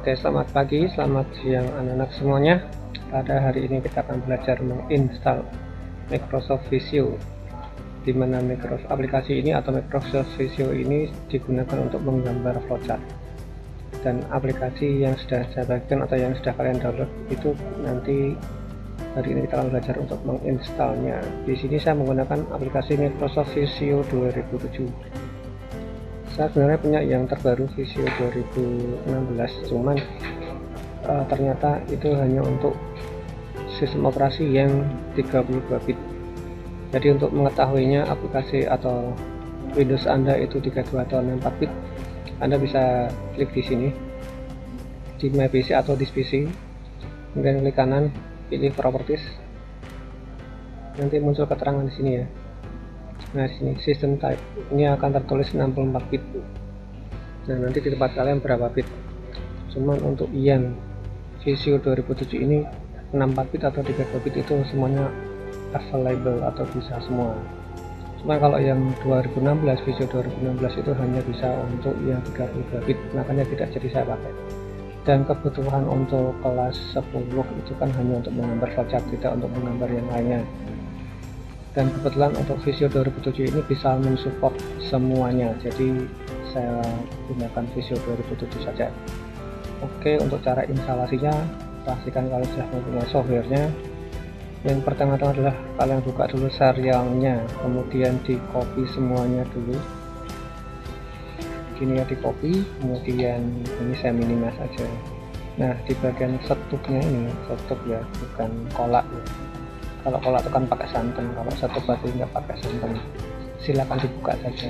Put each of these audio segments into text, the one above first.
Oke, selamat pagi, selamat siang anak-anak semuanya. Pada hari ini kita akan belajar menginstal Microsoft Visio, di mana aplikasi ini atau Microsoft Visio ini digunakan untuk menggambar flowchart. Dan aplikasi yang sudah saya bagikan atau yang sudah kalian download itu nanti hari ini kita akan belajar untuk menginstalnya. Di sini saya menggunakan aplikasi Microsoft Visio 2007. Saya sebenarnya punya yang terbaru Visio 2016, cuman ternyata itu hanya untuk sistem operasi yang 32 bit. Jadi untuk mengetahuinya aplikasi atau Windows Anda itu 32 atau 64 bit, Anda bisa klik di sini di My PC atau This PC, kemudian klik kanan, pilih Properties, nanti muncul keterangan di sini ya. Nah, sini System Type ini akan tertulis 64 bit. Nah, nanti di tempat kalian berapa bit. Cuman untuk yang Visio 2007 ini 64 bit atau 32 bit itu semuanya available atau bisa semua. Cuma kalau yang 2016 Visio 2016 itu hanya bisa untuk yang 32 bit, makanya tidak jadi saya pakai. Dan kebutuhan untuk kelas 10 itu kan hanya untuk menggambar flowchart, tidak untuk menggambar yang lainnya. Dan kebetulan untuk Visio 2007 ini bisa mensupport semuanya, jadi saya gunakan Visio 2007 saja. Oke, untuk cara instalasinya pastikan kalian sudah mempunyai softwarenya. Yang pertama-tama adalah kalian buka dulu serialnya, kemudian di copy semuanya dulu gini ya, di copy, kemudian ini saya minimize aja. Nah, di bagian setupnya ini, setup ya, bukan kolak ya. Kalau kolak itu kan pakai santan, kalau satu batu nggak pakai santan. Silakan dibuka saja.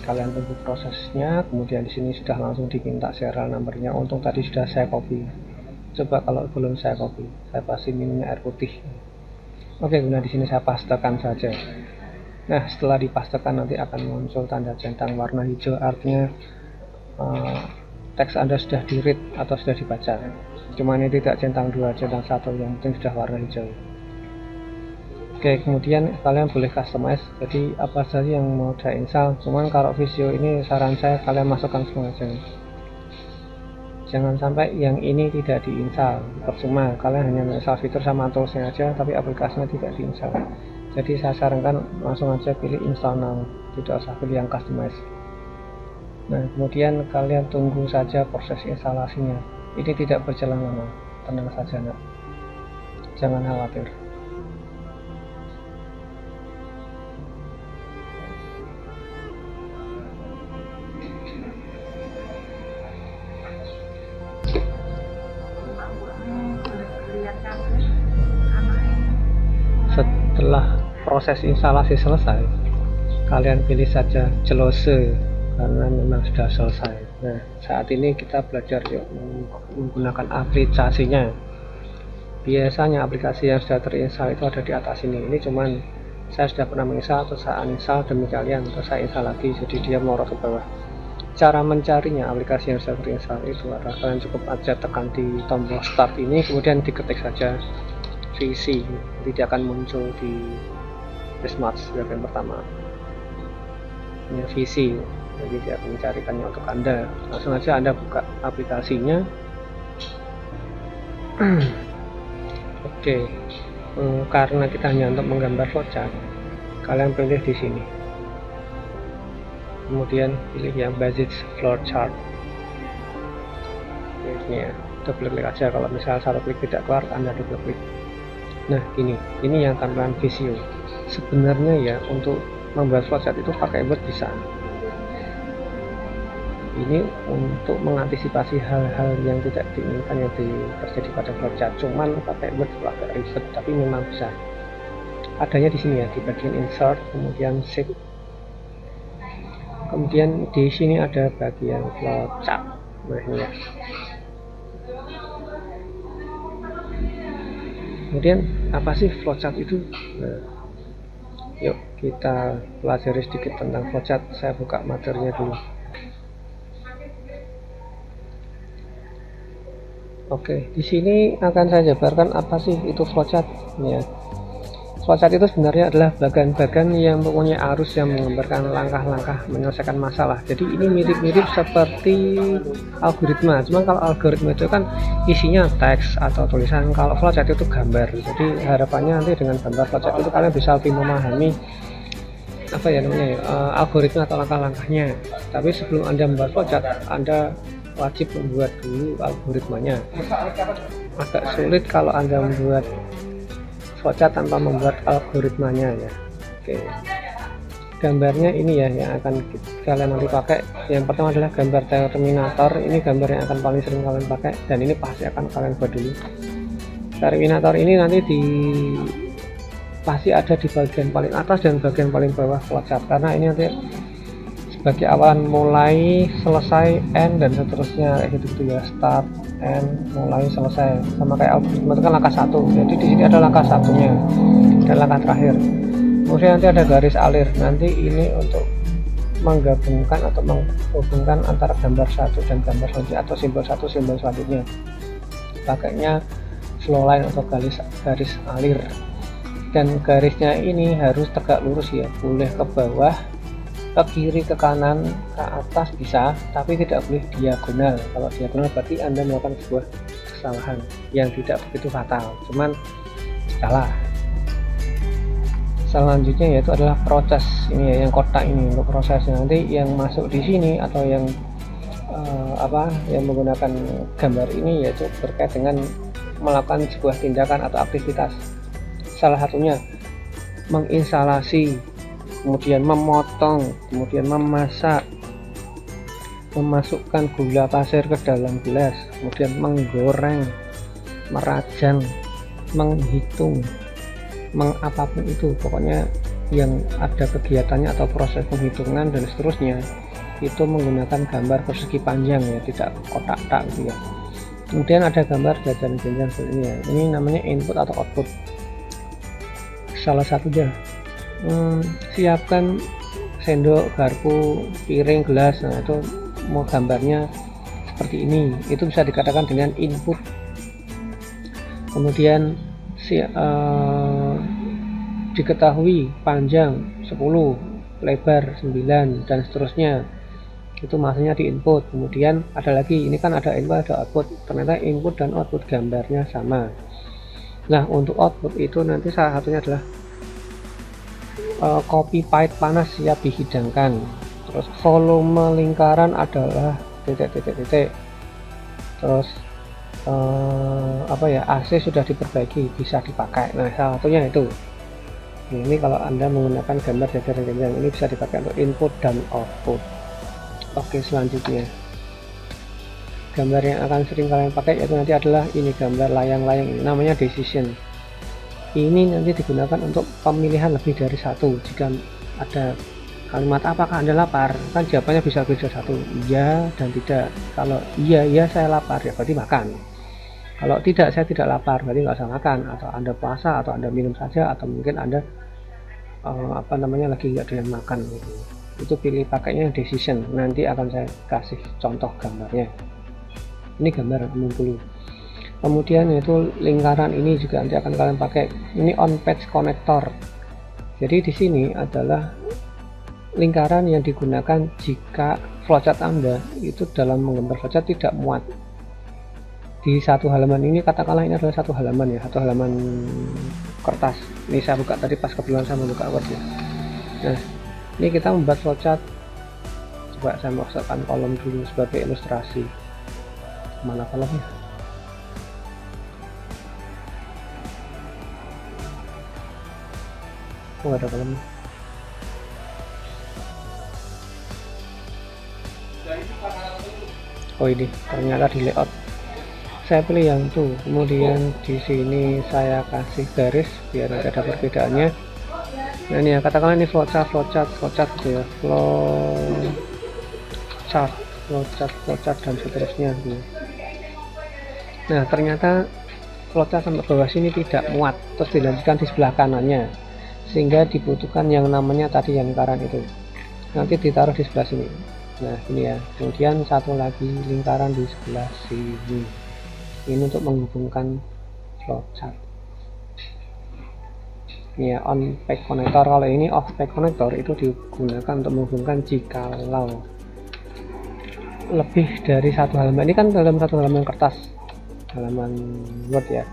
Kalian tunggu prosesnya, kemudian di sini sudah langsung diminta serial numbernya. Untung tadi sudah saya copy. Coba kalau belum saya copy, saya pasti minumnya air putih. Oke, kemudian di sini saya pastekan saja. Nah, setelah dipastekan nanti akan muncul tanda centang warna hijau, artinya teks Anda sudah di-read atau sudah dibaca. Cuma ini tidak centang 2, centang 1, yang penting sudah warna hijau. Oke, kemudian kalian boleh customize, jadi apa saja yang mau saya install. Cuman kalau Visio ini saran saya kalian masukkan semua aja. Jangan sampai yang ini tidak diinstal, percuma kalian hanya menginstal fitur sama toolsnya aja, tapi aplikasinya tidak diinstal. Jadi saya sarankan langsung aja pilih install now, tidak usah pilih yang customize. Nah, kemudian kalian tunggu saja proses instalasinya. Ini tidak berjalan lama, tenang saja nak, jangan khawatir. Setelah proses instalasi selesai, kalian pilih saja close karena memang sudah selesai. Nah, saat ini kita belajar yuk menggunakan aplikasinya. Biasanya aplikasi yang sudah terinstall itu ada di atas ini. Ini cuman saya sudah pernah menginstal atau saya uninstall demi kalian, terus saya install lagi, jadi dia melorot ke bawah. Cara mencarinya aplikasi yang sudah terinstall itu adalah kalian cukup aja tekan di tombol start ini, kemudian diketik saja VC, nanti dia akan muncul di Smart bagian pertama. Ini VC, jadi dia akan mencarikannya untuk Anda. Langsung aja Anda buka aplikasinya. Oke, karena kita hanya untuk menggambar flowchart, kalian pilih di sini, kemudian pilih yang Basic Flowchart. Ini ya, double klik aja. Kalau misalnya satu klik tidak keluar, Anda double klik. Nah, ini yang tampilan Visio. Sebenarnya ya untuk membuat flowchart itu pakai Word bisa. Ini untuk mengantisipasi hal-hal yang tidak diinginkan yang terjadi pada flowchart. Cuman pakai Word agak ribet, tapi memang bisa. Adanya di sini ya, di bagian Insert, kemudian Save. Kemudian di sini ada bagian flowchart. Nah, ini ya. Kemudian apa sih flowchart itu? Nah, yuk kita pelajari sedikit tentang flowchart. Saya buka materinya dulu. Oke, di sini akan saya jabarkan apa sih itu flowchart ya. Flowchart itu sebenarnya adalah bagan-bagan yang mempunyai arus yang menggambarkan langkah-langkah menyelesaikan masalah. Jadi ini mirip-mirip seperti algoritma. Cuma kalau algoritma itu kan isinya teks atau tulisan, kalau flowchart itu gambar. Jadi harapannya nanti dengan gambar flowchart itu kalian bisa lebih memahami apa ya namanya ya, algoritma atau langkah-langkahnya. Tapi sebelum Anda membuat flowchart, Anda wajib membuat dulu algoritmanya. Agak sulit kalau Anda membuat flowchart tanpa membuat algoritmanya ya. Oke, gambarnya ini ya yang akan kalian nanti pakai. Yang pertama adalah gambar terminator. Ini gambar yang akan paling sering kalian pakai dan ini pasti akan kalian buat dulu. Terminator ini nanti pasti ada di bagian paling atas dan bagian paling bawah flowchart, karena ini nanti sebagai awalan mulai, selesai, end, dan seterusnya gitu ya. Start, end, mulai, selesai, sama kayak algoritma itu kan langkah satu. Jadi di sini ada langkah satunya dan langkah terakhir. Kemudian nanti ada garis alir. Nanti ini untuk menggabungkan atau menghubungkan antara gambar satu dan gambar selanjutnya atau simbol satu simbol selanjutnya. Pakainya flow line atau garis alir. Dan garisnya ini harus tegak lurus ya, boleh ke bawah, ke kiri, ke kanan, ke atas bisa, tapi tidak boleh diagonal. Kalau diagonal berarti Anda melakukan sebuah kesalahan yang tidak begitu fatal, cuman salah. Selanjutnya yaitu adalah proses. Ini ya, yang kotak ini untuk prosesnya. Nanti yang masuk di sini atau yang yang menggunakan gambar ini yaitu berkait dengan melakukan sebuah tindakan atau aktivitas. Salah satunya menginstalasi, kemudian memotong, kemudian memasak, memasukkan gula pasir ke dalam gelas, kemudian menggoreng, merajang, menghitung, apapun itu, pokoknya yang ada kegiatannya atau proses penghitungan dan seterusnya itu menggunakan gambar persegi panjang ya, tidak kotak-kotak gitu ya. Kemudian ada gambar jajan-jajan seperti ini ya, ini namanya input atau output. Salah satunya siapkan sendok, garpu, piring, gelas. Nah itu mau gambarnya seperti ini, itu bisa dikatakan dengan input. Kemudian diketahui panjang 10, lebar 9 dan seterusnya, itu maksudnya di input. Kemudian ada lagi, ini kan ada input ada output, ternyata input dan output gambarnya sama. Nah untuk output itu nanti salah satunya adalah kopi pahit panas siap dihidangkan. Terus volume lingkaran adalah titik. Terus AC sudah diperbaiki, bisa dipakai. Nah salah satunya itu. Ini kalau Anda menggunakan gambar jajaran ini bisa dipakai untuk input dan output. Oke, selanjutnya gambar yang akan sering kalian pakai yaitu nanti adalah ini, gambar layang-layang ini namanya decision. Ini nanti digunakan untuk pemilihan lebih dari satu. Jika ada kalimat apakah Anda lapar, kan jawabannya bisa lebih dari satu, iya dan tidak. Kalau iya saya lapar ya berarti makan, kalau tidak saya tidak lapar berarti nggak usah makan, atau Anda puasa atau Anda minum saja, atau mungkin Anda lagi nggak doyan makan gitu. Itu pilih pakainya decision. Nanti akan saya kasih contoh gambarnya. Ini gambar 60. Kemudian yaitu lingkaran, ini juga nanti akan kalian pakai. Ini on page connector. Jadi di sini adalah lingkaran yang digunakan jika flowchart Anda itu dalam menggambar flowchart tidak muat di satu halaman ini. Katakanlah ini adalah satu halaman ya, satu halaman kertas. Ini saya buka tadi pas kebetulan saya membuka Word ya. Nah ini kita membuat flowchart. Coba saya masukkan kolom dulu sebagai ilustrasi. Mana kolomnya? Oh, ada kolomnya. Oh ini ternyata di layout. Saya pilih yang itu. Kemudian di sini saya kasih garis biar tidak ada perbedaannya. Nah ini ya, katakanlah ini flowchart gitu ya, flowchart dan seterusnya gitu. Nah ternyata flowchart sampai bawah sini tidak muat, terus dilanjutkan di sebelah kanannya, sehingga dibutuhkan yang namanya tadi yang lingkaran itu nanti ditaruh di sebelah sini. Nah ini ya, kemudian satu lagi lingkaran di sebelah sini, ini untuk menghubungkan flowchart. ya on pack connector. Kalau ini off pack connector itu digunakan untuk menghubungkan jikalau lebih dari satu halaman. Ini kan dalam satu halaman kertas, halaman Word ya.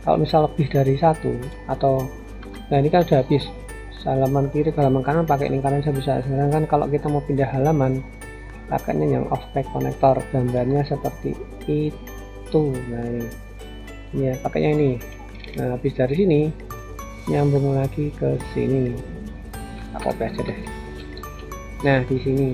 Kalau misal lebih dari satu atau nah ini kan sudah habis halaman kiri ke halaman kanan pakai lingkaran saya bisa. Sedangkan kalau kita mau pindah halaman pakainya yang off pack connector, gambarnya seperti itu. Nah ini ya pakainya ini. Nah habis dari sini nyambung lagi ke sini, aku copy aja deh. Nah di sini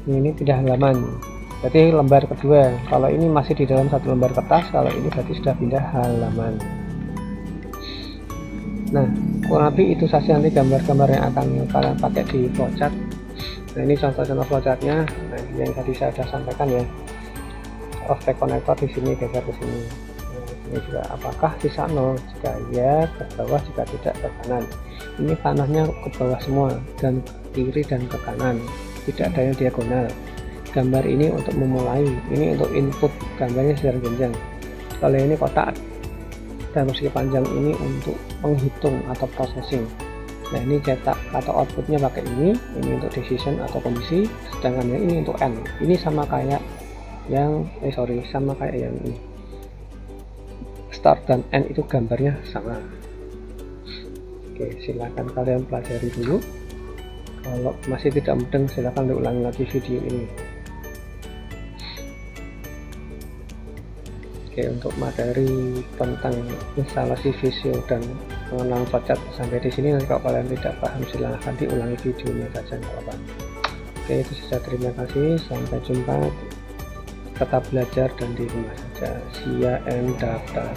ini pindah halaman, berarti lembar kedua. Kalau ini masih di dalam satu lembar kertas, kalau ini berarti sudah pindah halaman. Nah kurang lebih itu saja nanti gambar-gambar yang akan kalian pakai di flowchart. Nah ini contoh-contoh flowchartnya. Nah yang tadi saya sudah sampaikan ya, off pack connector di sini geser ke sini. Nah ini juga apakah sisa 0, jika ya ke bawah, jika tidak ke kanan. Ini panahnya ke bawah semua dan ke kiri dan ke kanan, tidak ada yang diagonal. Gambar ini untuk memulai, ini untuk input gambarnya secara jenjang. Kalau ini kotak dan persegi panjang ini untuk penghitung atau processing. Nah ini cetak atau outputnya pakai ini untuk decision atau kondisi, sedangkan yang ini untuk N. Ini sama kayak yang sama kayak yang ini, start dan N itu gambarnya sama. Oke, silahkan kalian pelajari dulu. Kalau masih tidak mudeng silahkan diulangi lagi video ini. Oke, untuk materi tentang instalasi Visio dan pengenalan flowchart sampai di sini. Nanti kalau kalian tidak paham silahkan diulangi videonya saja, nggak apa-apa. Oke, itu saja, terima kasih, sampai jumpa. Tetap belajar dan di rumah saja. See ya and daftar.